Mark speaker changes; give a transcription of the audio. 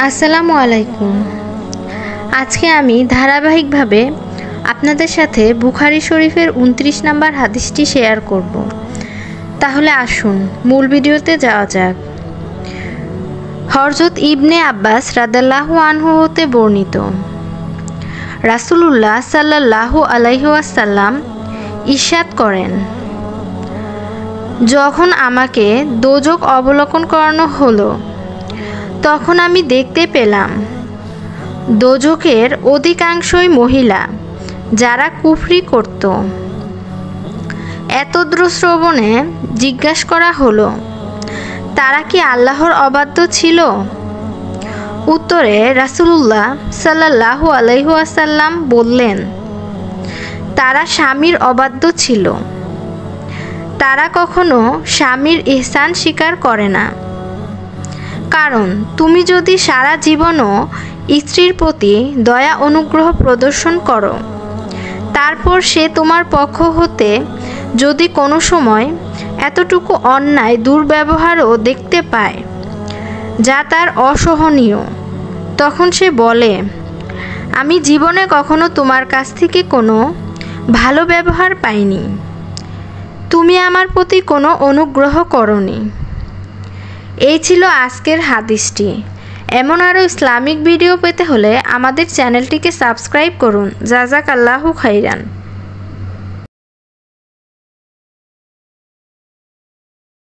Speaker 1: আসসালামু আলাইকুম। আজকে আমি ধারাবাহিকভাবে আপনাদের সাথে বুখারী শরীফের ২৯ নম্বর হাদিসটি শেয়ার করব। তাহলে আসুন মূল ভিডিওতে যাওয়া যাক। হযরত ইবনে আব্বাস রাদিয়াল্লাহু আনহু হতে বর্ণিত, রাসূলুল্লাহ সাল্লাল্লাহু আলাইহি ওয়াসাল্লাম ইরশাদ করেন, যখন আমাকে দোজখ অবলোকন করানো হলো তখন আমি দেখতে পেলাম দোজখের অধিকাংশই মহিলা যারা কুফরি করত। এতদ্রশ্রবণে জিজ্ঞাসা করা হলো, তারা কি আল্লাহর অবাধ্য ছিল? উত্তরে রাসূলুল্লাহ সাল্লাল্লাহু আলাইহি ওয়াসাল্লাম বললেন, তারা স্বামীর অবাধ্য ছিল। তারা কখনো স্বামীর ইহসান স্বীকার করে না। কারণ তুমি যদি সারা জীবনও স্ত্রীর প্রতি দয়া অনুগ্রহ প্রদর্শন করো, তারপর সে তোমার পক্ষ হতে যদি কোনো সময় এতটুকু অন্যায় দুর্ব্যবহারও দেখতে পায় যা তার অসহনীয়, তখন সে বলে, আমি জীবনে কখনো তোমার কাছ থেকে কোনো ভালো ব্যবহার পাইনি, তুমি আমার প্রতি কোনো অনুগ্রহ করনি। এই ছিল আজকের হাদিসটি। এমন আরও ইসলামিক ভিডিও পেতে হলে আমাদের চ্যানেলটিকে সাবস্ক্রাইব করুন। জাযাকাল্লাহু খাইরান।